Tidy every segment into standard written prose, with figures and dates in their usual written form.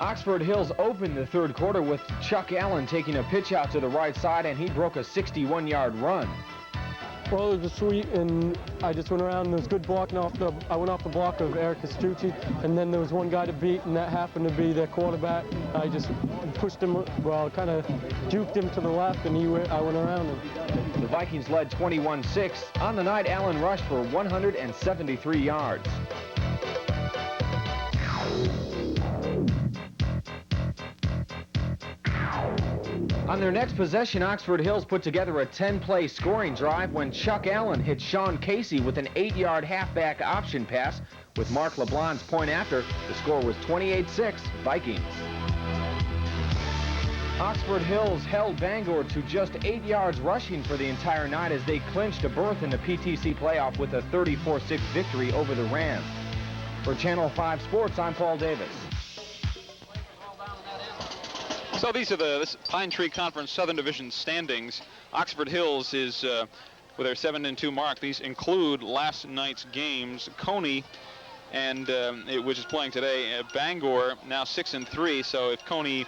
Oxford Hills opened the third quarter with Chuck Allen taking a pitch out to the right side, and he broke a 61-yard run. Well, it was sweet, and I just went around, and there was good blocking I went off the block of Eric Castucci, and then there was one guy to beat, and that happened to be their quarterback. I just pushed him, well, kind of juked him to the left, and I went around him. The Vikings led 21-6. On the night, Allen rushed for 173 yards. On their next possession, Oxford Hills put together a 10-play scoring drive when Chuck Allen hit Sean Casey with an 8-yard halfback option pass. With Mark LeBlanc's point after, the score was 28-6 Vikings. Oxford Hills held Bangor to just 8 yards rushing for the entire night as they clinched a berth in the PTC playoff with a 34-6 victory over the Rams. For Channel 5 Sports, I'm Paul Davis. So these are the Pine Tree Conference Southern Division standings. Oxford Hills is with their 7-2 mark. These include last night's games. Coney, which is playing today. Bangor now 6-3. So if Coney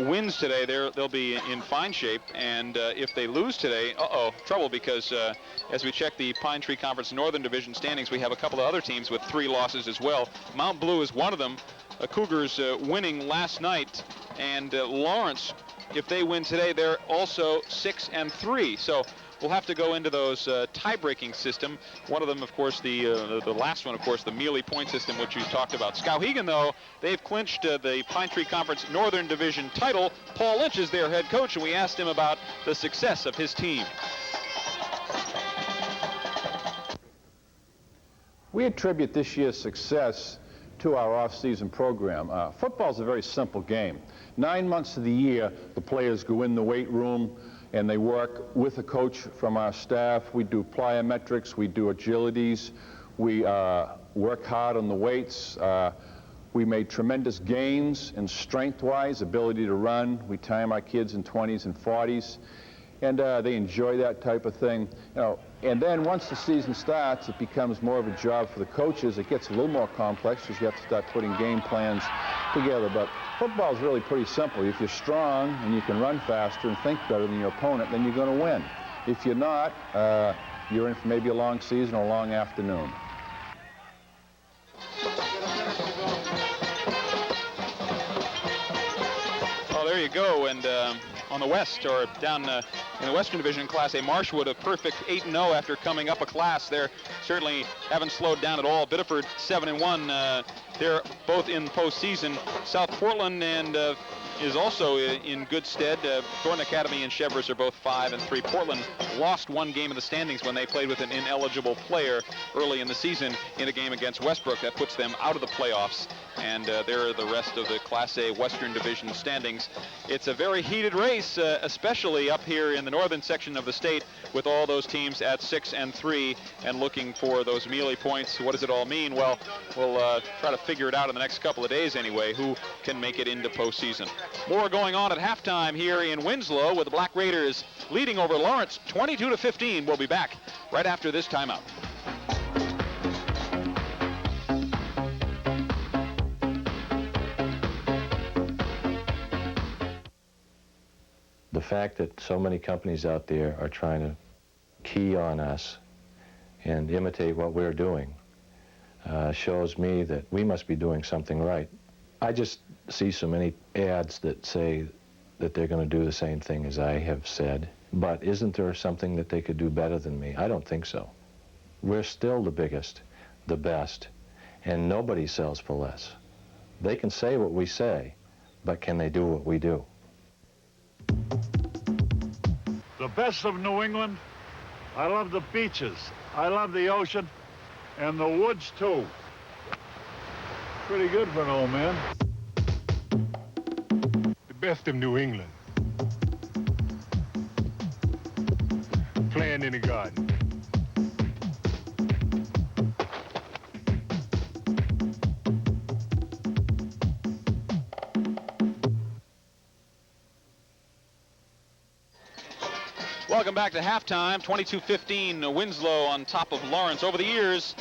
wins today, they'll be in fine shape. And if they lose today, trouble, because as we check the Pine Tree Conference Northern Division standings, we have a couple of other teams with 3 losses as well. Mount Blue is one of them. Cougars winning last night, and Lawrence, if they win today, they're also 6-3. So we'll have to go into those tie-breaking system. One of them, of course, the last one, of course, the Mealy point system, which you talked about. Skowhegan, though, they've clinched the Pine Tree Conference Northern Division title. Paul Lynch is their head coach, and we asked him about the success of his team. We attribute this year's success to our off-season program. Football is a very simple game. 9 months of the year, the players go in the weight room and they work with a coach from our staff. We do plyometrics, we do agilities, we work hard on the weights. We made tremendous gains in strength-wise, ability to run. We time our kids in 20s and 40s, and they enjoy that type of thing. And then once the season starts, it becomes more of a job for the coaches. It gets a little more complex because you have to start putting game plans together. But football is really pretty simple. If you're strong and you can run faster and think better than your opponent, then you're going to win. If you're not, you're in for maybe a long season or a long afternoon. Oh, there you go. And on the West, or down in the Western Division, Class A, Marshwood, a perfect 8-0 after coming up a class. They're certainly haven't slowed down at all. Biddeford 7-1. They're both in postseason. South Portland is also in good stead. Thornton Academy and Chevrolet are both 5-3. Portland lost one game of the standings when they played with an ineligible player early in the season in a game against Westbrook. That puts them out of the playoffs, and they're the rest of the Class A Western Division standings. It's a very heated race, especially up here in the northern section of the state, with all those teams at 6-3 and looking for those Mealy points. What does it all mean? Well, we'll try to figure it out in the next couple of days anyway, who can make it into postseason. More going on at halftime here in Winslow, with the Black Raiders leading over Lawrence 22-15. We'll be back right after this timeout. The fact that so many companies out there are trying to key on us and imitate what we're doing shows me that we must be doing something right. I just see so many ads that say that they're going to do the same thing as I have said, but isn't there something that they could do better than me? I don't think so. We're still the biggest, the best, and nobody sells for less. They can say what we say, but can they do what we do? The best of New England. I love the beaches. I love the ocean and the woods too. Pretty good for an old man. The best of New England. Playing in the garden. Welcome back to halftime. 22-15, Winslow on top of Lawrence. Over the years,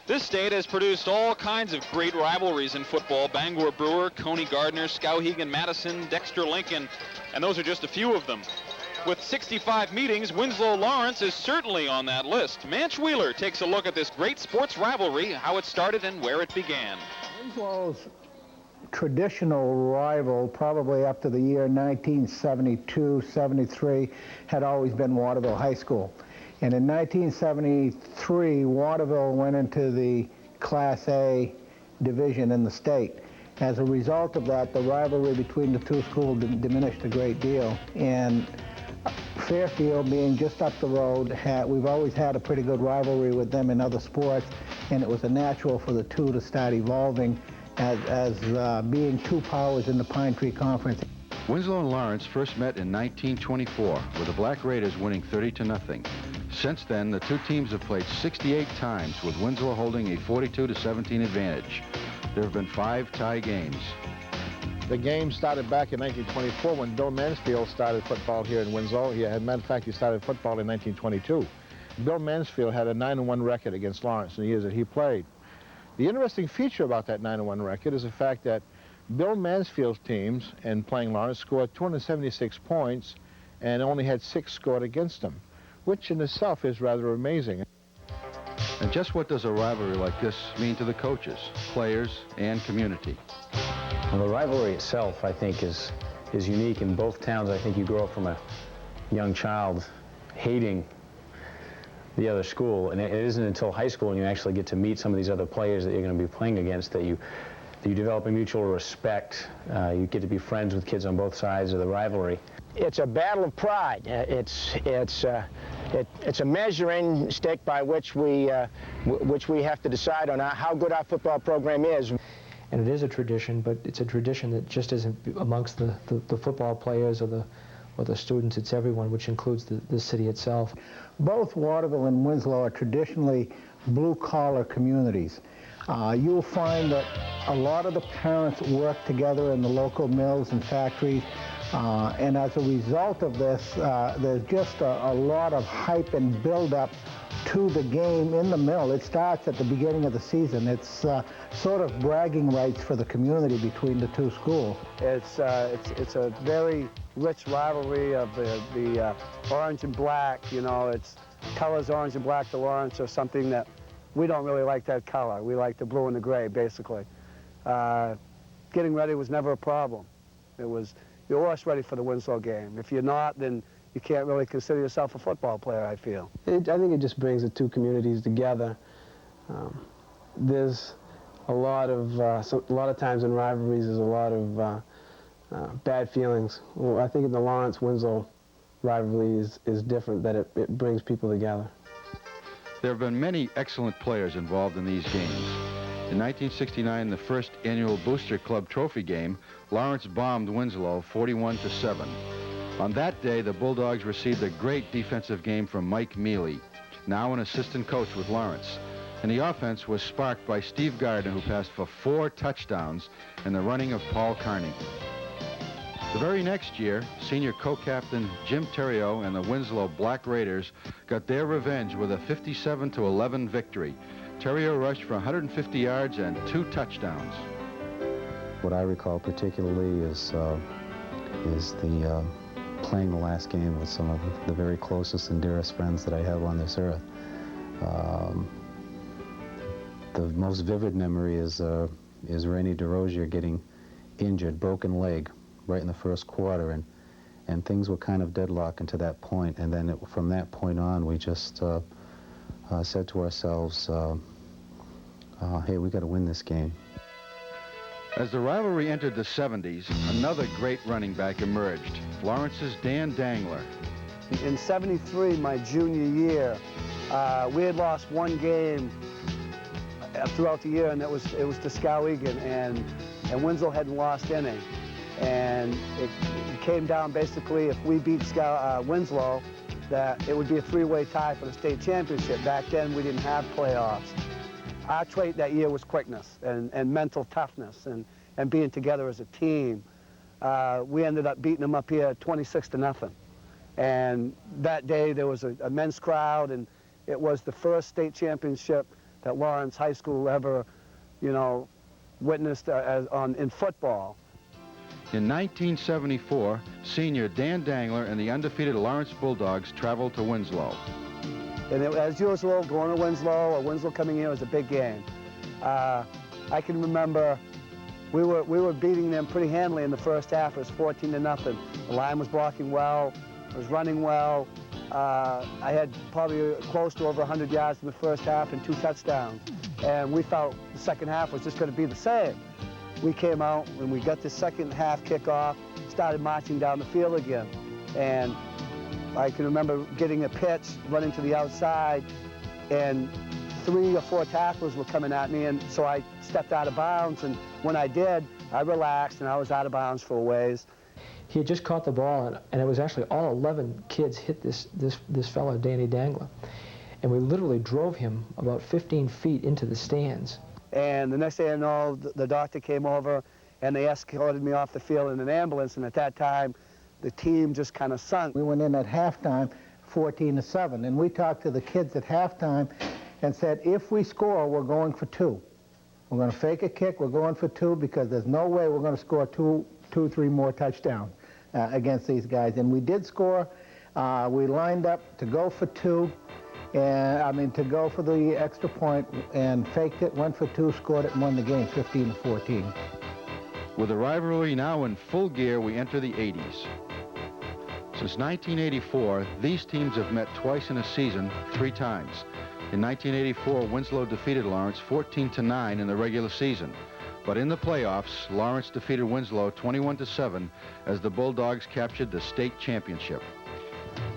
This state has produced all kinds of great rivalries in football. Bangor Brewer, Coney Gardner, Skowhegan Madison, Dexter Lincoln, and those are just a few of them. With 65 meetings, Winslow Lawrence is certainly on that list. Manch Wheeler takes a look at this great sports rivalry, how it started and where it began. Winslow's traditional rival, probably up to the year 1972-73, had always been Waterville High School. And in 1973, Waterville went into the Class A division in the state. As a result of that, the rivalry between the two schools diminished a great deal. And Fairfield, being just up the road, we've always had a pretty good rivalry with them in other sports, and it was a natural for the two to start evolving as being two powers in the Pine Tree Conference. Winslow and Lawrence first met in 1924, with the Black Raiders winning 30-0. Since then, the two teams have played 68 times, with Winslow holding a 42-17 advantage. There have been 5 tie games. The game started back in 1924 when Bill Mansfield started football here in Winslow. As a matter of fact, he started football in 1922. Bill Mansfield had a 9-1 record against Lawrence in the years that he played. The interesting feature about that 9-1 record is the fact that Bill Mansfield's teams, in playing Lawrence, scored 276 points and only had 6 scored against them, which in itself is rather amazing. And just what does a rivalry like this mean to the coaches, players, and community? Well, the rivalry itself, I think, is unique in both towns. I think you grow up from a young child hating the other school, and it isn't until high school when you actually get to meet some of these other players that you're going to be playing against that you develop a mutual respect. You get to be friends with kids on both sides of the rivalry. It's a battle of pride. It's a measuring stick by which we have to decide on how good our football program is. And it is a tradition, but it's a tradition that just isn't amongst the football players or the students. It's everyone, which includes the city itself. Both Waterville and Winslow are traditionally blue-collar communities. You'll find that a lot of the parents work together in the local mills and factories, and as a result of this, there's just a lot of hype and build-up to the game in the mill. It starts at the beginning of the season. It's sort of bragging rights for the community between the two schools. It's a very rich rivalry of the orange and black. You know, it's colors orange and black to Lawrence or something that we don't really like that color. We like the blue and the gray, basically. Getting ready was never a problem. You're always ready for the Winslow game. If you're not, then you can't really consider yourself a football player, I feel. I think it just brings the two communities together. There's a lot of times in rivalries, there's a lot of bad feelings. Well, I think in the Lawrence-Winslow rivalry is different, that it brings people together. There have been many excellent players involved in these games. In 1969, the first annual Booster Club Trophy game, Lawrence bombed Winslow 41-7. On that day, the Bulldogs received a great defensive game from Mike Mealy, now an assistant coach with Lawrence. And the offense was sparked by Steve Gardner, who passed for 4 touchdowns in the running of Paul Carney. The very next year, senior co-captain Jim Terrio and the Winslow Black Raiders got their revenge with a 57-11 victory. Terrio rushed for 150 yards and 2 touchdowns. What I recall particularly is playing the last game with some of the very closest and dearest friends that I have on this earth. The most vivid memory is Rainey DeRosier getting injured, broken leg, right in the first quarter, and things were kind of deadlocking to that point. And then from that point on, we just said to ourselves, hey, we got to win this game. As the rivalry entered the 70s, another great running back emerged, Lawrence's Dan Dangler. In '73, my junior year, we had lost one game throughout the year, and it was to Skowhegan, and Winslow hadn't lost any. And it came down basically, if we beat Winslow, that it would be a 3-way tie for the state championship. Back then, we didn't have playoffs. Our trait that year was quickness and mental toughness and being together as a team. We ended up beating them up here 26-0. And that day there was a men's crowd, and it was the first state championship that Lawrence High School ever, you know, witnessed in football. In 1974, senior Dan Dangler and the undefeated Lawrence Bulldogs traveled to Winslow. And as usual, going to Winslow or Winslow coming in was a big game. I can remember we were beating them pretty handily in the first half. It was 14-0. The line was blocking well, was running well. I had probably close to over 100 yards in the first half and 2 touchdowns. And we felt the second half was just going to be the same. We came out and we got the second half kickoff, started marching down the field again. And I can remember getting a pitch, running to the outside, and 3 or 4 tacklers were coming at me, and so I stepped out of bounds, and when I did, I relaxed and I was out of bounds for a ways. He had just caught the ball, and it was actually all 11 kids hit this fellow, Danny Dangler. And we literally drove him about 15 feet into the stands. And the next thing I know, the doctor came over, and they escorted me off the field in an ambulance, and at that time, the team just kind of sunk. We went in at halftime 14-7, and we talked to the kids at halftime and said, if we score, we're going for 2. We're going to fake a kick, we're going for 2, because there's no way we're going to score 3 more touchdowns against these guys. And we did score. We lined up to go for 2, and to go for the extra point, and faked it, went for 2, scored it, and won the game 15-14. With the rivalry now in full gear, we enter the 80s. Since 1984, these teams have met twice in a season, 3 times. In 1984, Winslow defeated Lawrence 14-9 in the regular season. But in the playoffs, Lawrence defeated Winslow 21-7 as the Bulldogs captured the state championship.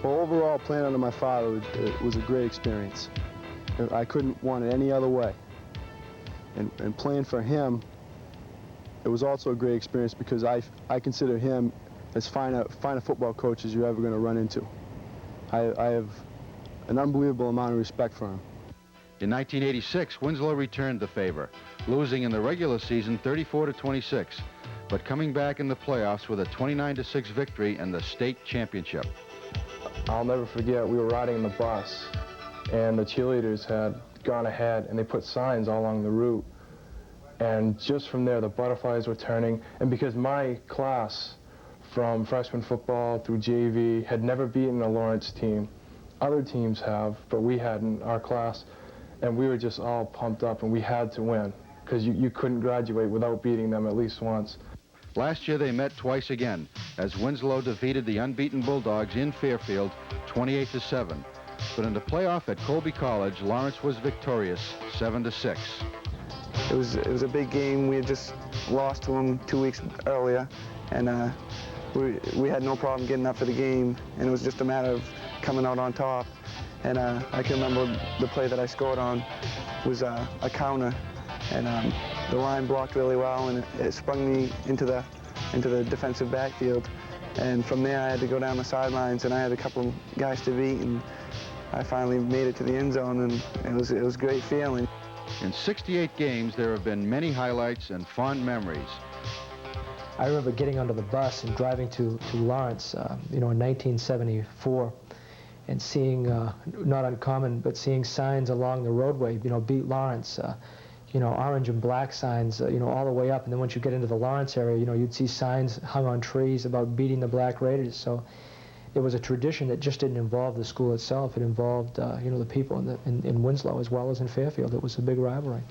Well, overall, playing under my father was a great experience. I couldn't want it any other way. And playing for him, it was also a great experience because I consider him as fine a football coach as you're ever going to run into. I have an unbelievable amount of respect for him. In 1986, Winslow returned the favor, losing in the regular season 34-26, but coming back in the playoffs with a 29-6 victory and the state championship. I'll never forget, we were riding in the bus, and the cheerleaders had gone ahead, and they put signs all along the route. And just from there, the butterflies were turning, and because my class, from freshman football through JV, had never beaten a Lawrence team. Other teams have, but we hadn't, our class, and we were just all pumped up, and we had to win, because you couldn't graduate without beating them at least once. Last year they met twice again, as Winslow defeated the unbeaten Bulldogs in Fairfield 28-7. But in the playoff at Colby College, Lawrence was victorious 7-6. It was a big game. We had just lost to them 2 weeks earlier, and we had no problem getting up for the game, and it was just a matter of coming out on top. And I can remember the play that I scored on was a counter, and the line blocked really well, and it sprung me into the defensive backfield. And from there, I had to go down the sidelines, and I had a couple of guys to beat, and I finally made it to the end zone, and it was a great feeling. In 68 games, there have been many highlights and fond memories. I remember getting onto the bus and driving to Lawrence, in 1974, and seeing, not uncommon, but seeing signs along the roadway, beat Lawrence, orange and black signs, all the way up. And then once you get into the Lawrence area, you'd see signs hung on trees about beating the Black Raiders. So it was a tradition that just didn't involve the school itself. It involved, the people in Winslow as well as in Fairfield. It was a big rivalry.